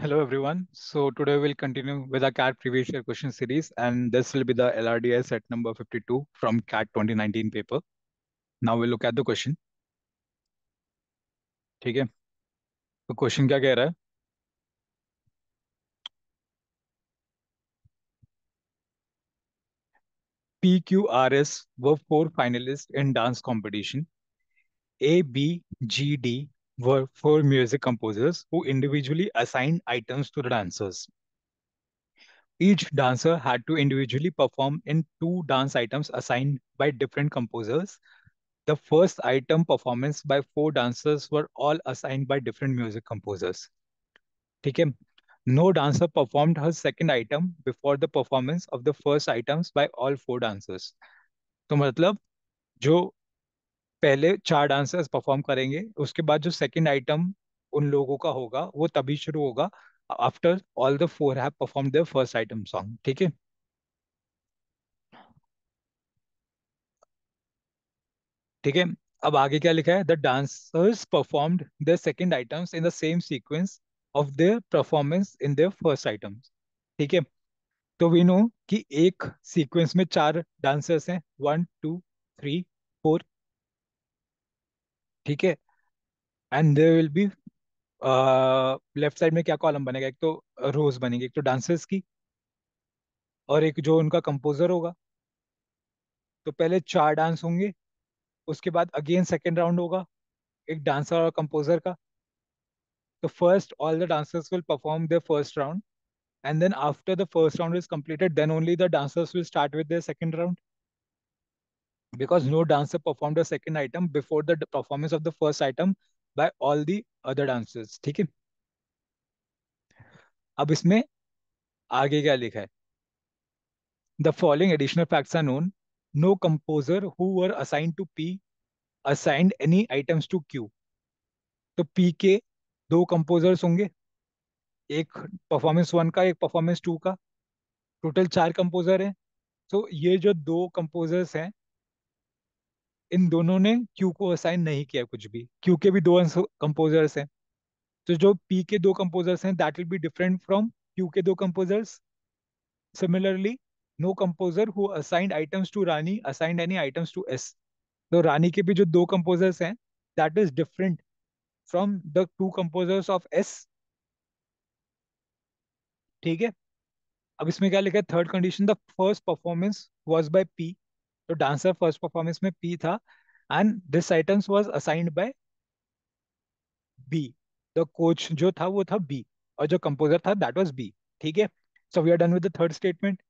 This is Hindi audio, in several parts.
Hello everyone. So today we'll continue with our CAT previous year question series, and this will be the LRDI set number 52 from CAT 2019 paper. Now we'll look at the question. ठीक है, तो क्वेश्चन क्या कह रहा है? PQRS were four finalists in dance competition. A, B, G, D were four music composers who individually assigned items to the dancers. Each dancer had to individually perform in two dance items assigned by different composers. The first item performance by four dancers were all assigned by different music composers. ठीक है. No dancer performed her second item before the performance of the first items by all four dancers. तो मतलब जो पहले चार डांसर्स परफॉर्म करेंगे, उसके बाद जो सेकंड आइटम उन लोगों का होगा वो तभी शुरू होगा after all the four have perform their first item song. ठीक है. ठीक है. अब आगे क्या लिखा है? The dancers performed the second items in the same sequence of their performance in their first items. ठीक है. तो वी नो कि एक सीक्वेंस में चार डांसर्स हैं, 1 2 3 4. ठीक है. And there will be left side में क्या कॉलम बनेगा? एक तो रोज बनेगी, एक तो डांसर्स की और एक जो उनका कंपोजर होगा. तो पहले चार डांस होंगे, उसके बाद अगेन सेकेंड राउंड होगा एक डांसर और कंपोजर का. तो first all the dancers will perform their first round, and then after the first round is completed, then only the dancers will start with their second round, because no dancer performed a second item before the performance of the first item by all the other dancers. ठीक है. अब इसमें आगे क्या लिखा है? The following additional facts are known. No composer who were assigned to P assigned any items to Q. तो P के दो कंपोजर्स होंगे, एक परफॉर्मेंस वन का, एक परफॉर्मेंस टू का. टोटल चार कंपोजर हैं. तो ये जो दो कंपोजर्स हैं, इन दोनों ने क्यू को असाइन नहीं किया कुछ भी. क्यू के भी दो कंपोजर्स हैं. तो जो पी के दो कंपोजर्स हैं, that will be different from Q के दो composers. Similarly, no composer who assigned items to Rani assigned any items to S. तो रानी के भी जो दो कंपोजर्स हैं, that is different from the two composers of S. ठीक है. अब इसमें क्या लिखा है? Third condition, the first performance was by P. तो डांसर फर्स्ट परफॉर्मेंस में पी था, and this items was assigned by B. The coach जो था वो था बी, और जो कंपोजर था दैट वाज बी. ठीक है. So we are done with the third statement.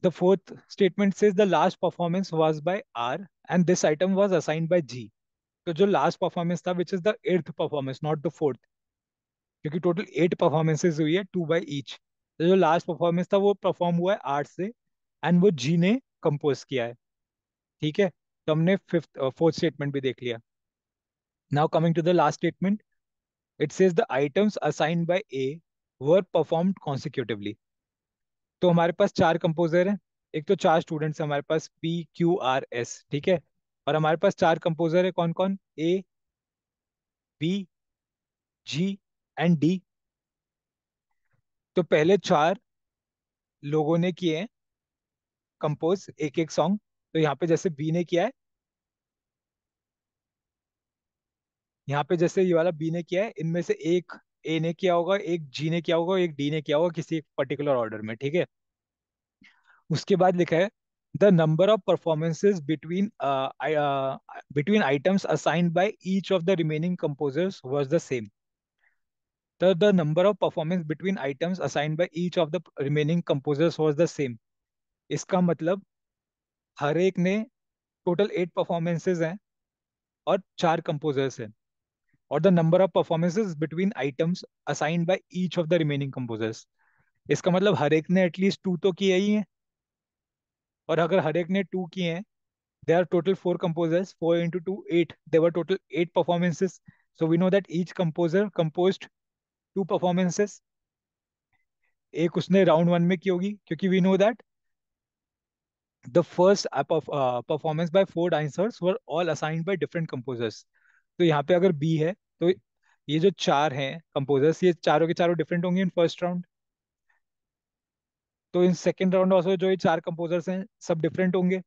The fourth statement says the last performance was by R and this item was assigned by G. तो जो लास्ट परफॉर्मेंस था, which is the eighth performance, not the fourth, क्योंकि टोटल 8 परफॉर्मेंसेज हुई है, 2/each. तो जो लास्ट परफॉर्मेंस था वो परफॉर्म हुआ है आर से, एंड वो जी ने कंपोज किया है. ठीक है. तो हमने फिफ्थ फोर्थ स्टेटमेंट भी देख लिया. Now coming to the last statement, it says the items assigned by A were performed consecutively. तो हमारे पास चार कंपोजर हैं, एक तो चार स्टूडेंट्स हैं हमारे पास, PQRS. ठीक है. और हमारे पास चार कंपोजर है, कौन कौन? ए, बी, जी एंड डी. तो पहले चार लोगों ने किए हैं कंपोज एक एक सॉन्ग. तो यहाँ पे जैसे बी ने किया है, यहाँ पे जैसे ये वाला बी ने किया है, इनमें से एक ए ने किया होगा, एक जी ने किया होगा, एक डी ने किया होगा, किसी एक पर्टिकुलर ऑर्डर में. ठीक है. उसके बाद लिखा है the number of performances between items assigned by each of the remaining composers was the same. The number of performance between items assigned by each of the remaining composers was the same. इसका मतलब हर एक ने टोटल 8 परफॉर्मेंसेज हैं और चार कंपोजर्स हैं. और the number of performances between items assigned by each of the remaining composers. इसका मतलब हर एक ने एटलीस्ट टू तो किए ही हैं. और अगर हर एक ने टू किए हैं, there are total four composers, 4 into 2 8, there were total 8 performances. So we know that each composer composed two performances. एक उसने राउंड वन में की होगी, क्योंकि we know that the first performance by four dancers were all assigned by different composers. तो यहाँ पे अगर बी है, तो ये जो चार हैं कंपोजर्स, ये चारों के चारों डिफरेंट होंगे इन फर्स्ट राउंड। तो इन सेकंड राउंड ऑल्सो जो ये चार कंपोजर्स हैं सब डिफरेंट होंगे।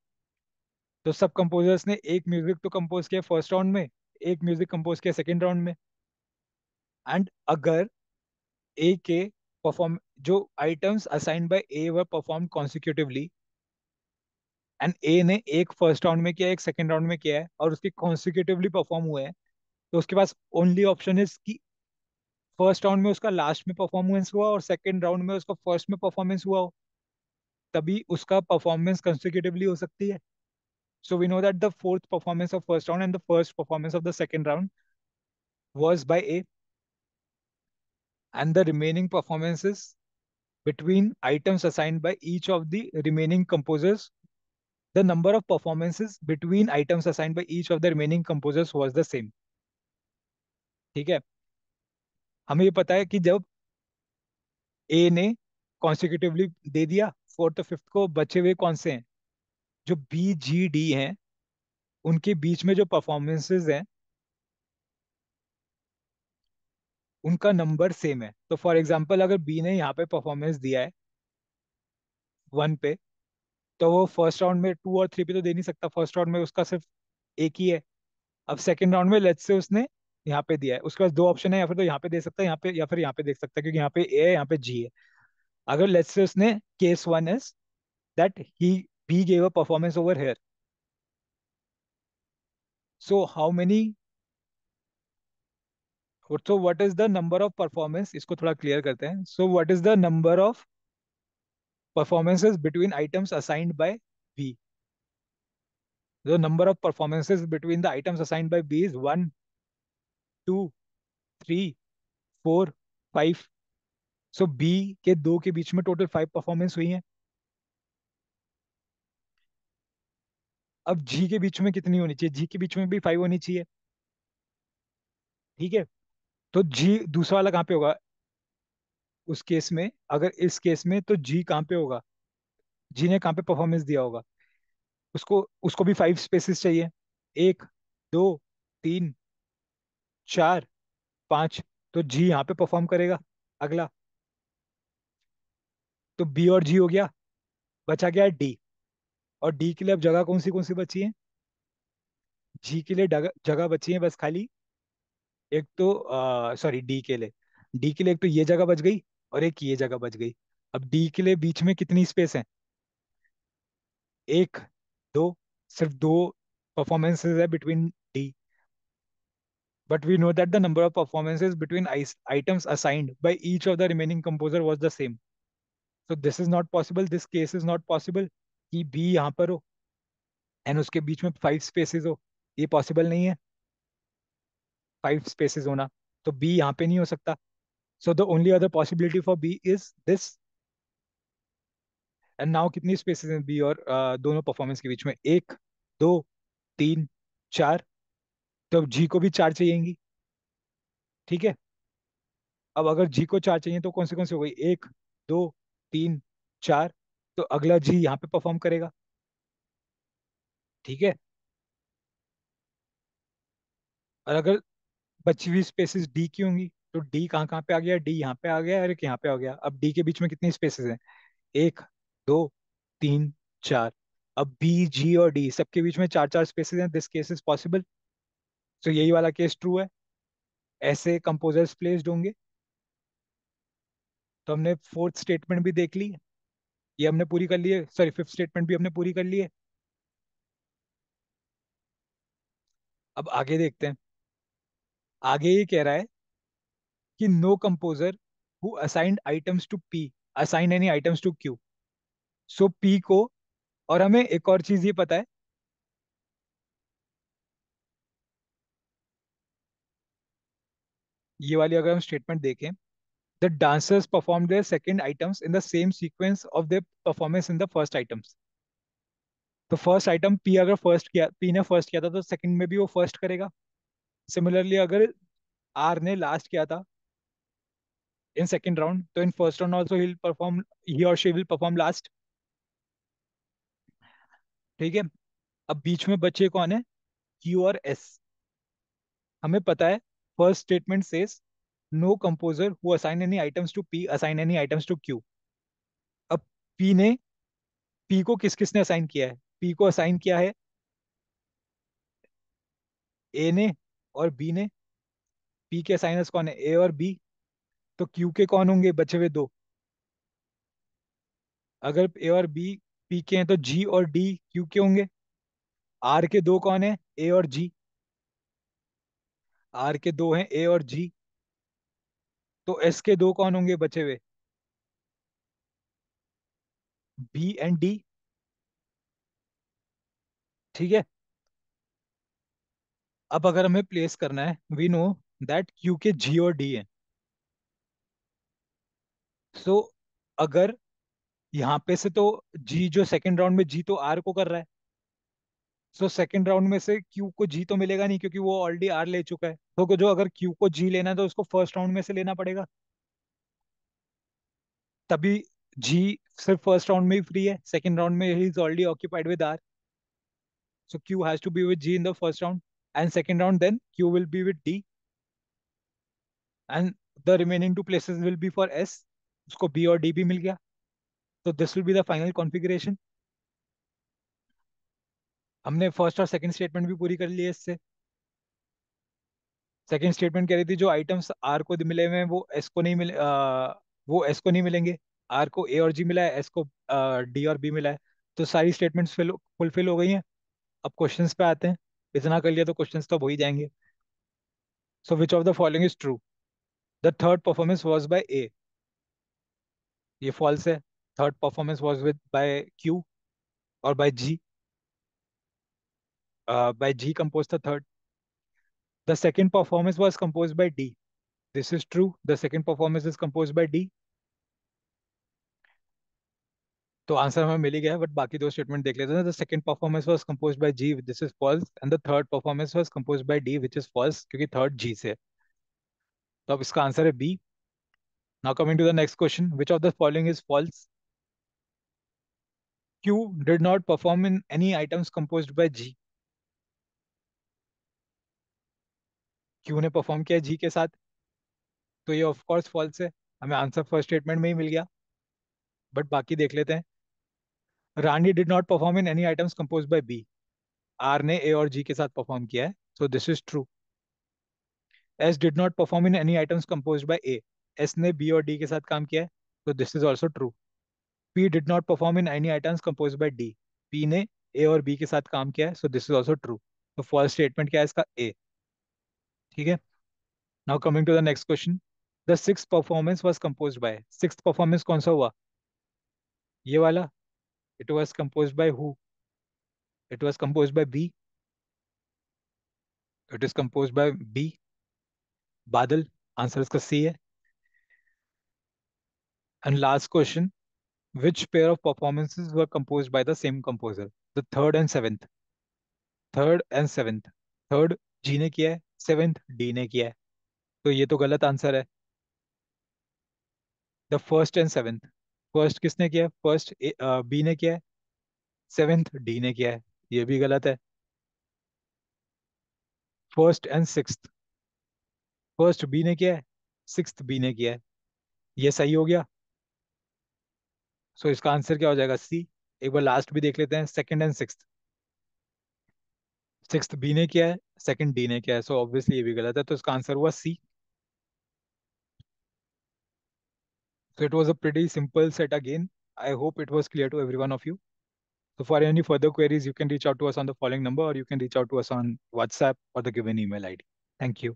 तो सब कंपोजर्स ने एक म्यूजिक तो कंपोज किया फर्स्ट राउंड में, एक म्यूजिक कंपोज किया सेकंड राउंड में। एंड अगर ए के परफॉर्म जो items assigned by A were perform consecutively, and A ने एक फर्स्ट राउंड में किया एक सेकंड राउंड में किया है और उसके कॉन्सिक्यूटिवली परफॉर्म हुए हैं, तो उसके पास ओनली ऑप्शन इज कि फर्स्ट राउंड में उसका लास्ट में परफॉर्मेंस हुआ और सेकंड राउंड में उसका फर्स्ट में परफॉर्मेंस हुआ हो, तभी उसका परफॉर्मेंस कंसिक्यूटिवली हो सकती है। So we know that the fourth performance of first round and the first performance of the second round was by A, and the remaining performances between items assigned by each of the remaining composers, the number of performances between items assigned by each of the remaining composers was the same. ठीक है। हमें ये पता है कि जब ए ने कॉन्सिक्यूटिवली दे दिया फोर्थ और फिफ्थ को, बचे हुए कौन से हैं, जो बी जी डी हैं, उनके बीच में जो परफॉर्मेंसेज हैं उनका नंबर सेम है। तो फॉर एग्जांपल अगर बी ने यहाँ पे परफॉर्मेंस दिया है वन पे, तो वो फर्स्ट राउंड में टू और थ्री पे तो दे नहीं सकता, फर्स्ट राउंड में उसका सिर्फ एक ही है। अब सेकंड राउंड में लेट्स से उसने यहाँ पे दिया है, उसके पास दो ऑप्शन है, या फिर तो यहाँ पे दे सकता है यहाँ पे, या फिर यहाँ पे देख सकता है, क्योंकि यहाँ पे ए है यहाँ पे जी है। अगर लेट्स से उसने case one is that he B gave a performance over here, so how many, so what is the number of performance, इसको थोड़ा क्लियर करते हैं। So what is the number of performances between items assigned by B, the number of performances between the items assigned by B is 1, 2, 3, 4, 5। So B के दो के बीच में टोटल 5 परफॉर्मेंस हुई हैं। अब जी के बीच में कितनी होनी चाहिए, जी के बीच में भी 5 होनी चाहिए। ठीक है। तो जी दूसरा वाला कहाँ पे होगा उस केस में, अगर इस केस में तो जी कहाँ पे होगा, जी ने कहाँ पे परफॉर्मेंस दिया होगा, उसको उसको भी 5 स्पेसेस चाहिए। एक, दो, तीन, चार, पांच। तो जी यहाँ पे परफॉर्म करेगा अगला। तो बी और जी हो गया, बचा गया डी। और डी के लिए अब जगह कौन सी बची है, जी के लिए जगह बची है बस खाली एक तो, सॉरी डी के लिए एक तो ये जगह बच गई और एक ये जगह बच गई। अब डी के लिए बीच में कितनी स्पेस है, एक, दो, सिर्फ दो परफॉर्मेंसेज है between D. But we know that the number of performances between items assigned by each of the remaining composer was the same. So this is not possible, this case is not possible कि बी यहाँ पर हो एंड उसके बीच में 5 स्पेसेस हो, ये पॉसिबल नहीं है 5 स्पेसेस होना। तो बी यहाँ पे नहीं हो सकता। So the only other possibility for B is this. And now कितनी स्पेसेस हैं बी और दोनों परफॉर्मेंस के बीच में, एक, दो, तीन, चार। तो जी को भी चार चाहिएंगी। ठीक है। अब अगर जी को चार चाहिए तो कौन से हो गई, एक, दो, तीन, चार। तो अगला जी यहाँ पे परफॉर्म करेगा। ठीक है। और अगर बची हुई स्पेसेस डी की होंगी, तो डी कहाँ कहाँ पे आ गया, डी यहाँ पे आ गया और एक यहाँ पे आ गया। अब डी के बीच में कितनी स्पेसेस हैं, एक, दो, तीन, चार। अब बी जी और डी सबके बीच में चार चार स्पेसेस हैं, दिस केस इज पॉसिबल। तो यही वाला केस ट्रू है, ऐसे कंपोजर्स प्लेस्ड होंगे। तो हमने फोर्थ स्टेटमेंट भी देख ली, ये हमने पूरी कर ली है, सॉरी फिफ्थ स्टेटमेंट भी हमने पूरी कर ली है। अब आगे देखते हैं। आगे ये कह रहा है कि no composer who assigned items to P assign any items to Q. So P को, और हमें एक और चीज ये पता है, ये वाली अगर हम स्टेटमेंट देखें, the dancers perform their second items in the same sequence of their performance in the first items. तो फर्स्ट आइटम पी अगर फर्स्ट किया, पी ने फर्स्ट किया था तो सेकंड में भी वो फर्स्ट करेगा। सिमिलरली अगर आर ने लास्ट किया था इन सेकंड राउंड, तो in first round also he और शी विल परफॉर्म लास्ट। ठीक है। अब बीच में बचे कौन है, क्यू और एस। हमें पता है first statement says no composer who assign any items to P assign any items to Q. अब पी ने पी को किस किसने असाइन किया है? पी को असाइन किया है ए ने और बी ने. पी के असाइनर्स कौन है? ए और बी. तो क्यू के कौन होंगे बचे हुए दो? अगर ए और बी पी के हैं तो जी और डी क्यू के होंगे. आर के दो कौन है? ए और जी. आर के दो हैं ए और जी. तो एस के दो कौन होंगे बचे हुए? B and D. ठीक है. अब अगर हमें प्लेस करना है, वी नो दैट क्यू के जी और डी है. सो अगर यहाँ पे से तो जी जो सेकंड राउंड में जी तो आर को कर रहा है. सो सेकंड राउंड में से क्यू को जी तो मिलेगा नहीं क्योंकि वो ऑलरेडी आर ले चुका है. तो जो अगर क्यू को जी लेना है तो उसको फर्स्ट राउंड में से लेना पड़ेगा. तभी जी सिर्फ फर्स्ट राउंड में ही फ्री है. सेकंड राउंड में ही is already occupied with R. So Q has to be with G in the first round. And second round then Q will be with D. And the remaining two places will be for S. उसको बी और डी भी मिल गया. तो this will be the final configuration. हमने फर्स्ट और सेकंड स्टेटमेंट भी पूरी कर ली है इससे. सेकंड स्टेटमेंट कह रही थी जो आइटम्स आर को मिले हुए हैं वो एस को नहीं मिले, वो एस को नहीं मिलेंगे. आर को ए और जी मिला है, एस को डी और बी मिला है. तो सारी स्टेटमेंट्स फुलफिल हो गई हैं. अब क्वेश्चंस पे आते हैं. इतना कर लिया तो क्वेश्चंस तो हो ही जाएंगे. So which of the following is true? The third performance was by A. ये फॉल्स है. Third performance was with by Q और by G. By G compose था third. The second performance was compose by D. This is true. The second performance is compose by D. तो आंसर हमें मिल ही गया. बट बाकी दो स्टेटमेंट देख लेते हैं. The second performance was composed by G, this is false. And the third performance was composed by D, which is false क्योंकि थर्ड जी से है. तो अब इसका आंसर है B. Now coming to the next question, which of the following is false? Q did not perform in any items composed by G. Q ने परफॉर्म किया जी के साथ. तो ये ऑफ कोर्स फॉल्स है. हमें आंसर फर्स्ट स्टेटमेंट में ही मिल गया. बट बाकी देख लेते हैं. Rani did not perform in any items composed by B. R ने ए और जी के साथ परफॉर्म किया है. So this is true. S did not perform in any items composed by A. S ने बी और डी के साथ काम किया है. तो this is also true. P did not perform in any items composed by D. P ने ए और बी के साथ काम किया है. So this is also true. तो फर्स्ट स्टेटमेंट क्या है इसका? ए. ठीक है. Now coming to the next question. The six performance was composed by. Six performance कौन सा हुआ? ये वाला. It was composed by who? It was composed by B. It is composed by B. Badal. Answer इसका सी है. And last question. Which pair of performances were composed by the same composer? The third and seventh. Third and seventh. Third G ने किया है, सेवेंथ डी ने किया है. तो ये तो गलत आंसर है. The first and seventh. First किसने किया है? फर्स्ट बी ने किया है. सेवेंथ डी ने किया है. ये भी गलत है. First and sixth. First B ने किया है, सिक्स्थ बी ने किया है. ये सही हो गया. सो इसका आंसर क्या हो जाएगा? सी. एक बार लास्ट भी देख लेते हैं. Second and sixth. Sixth B ने किया है, सेकंड डी ने किया है. सो ऑब्वियसली ये भी गलत है. तो इसका आंसर हुआ सी. So it was a pretty simple set again. I hope it was clear to every one of you. So for any further queries, you can reach out to us on the following number or you can reach out to us on WhatsApp or the given email ID. Thank you.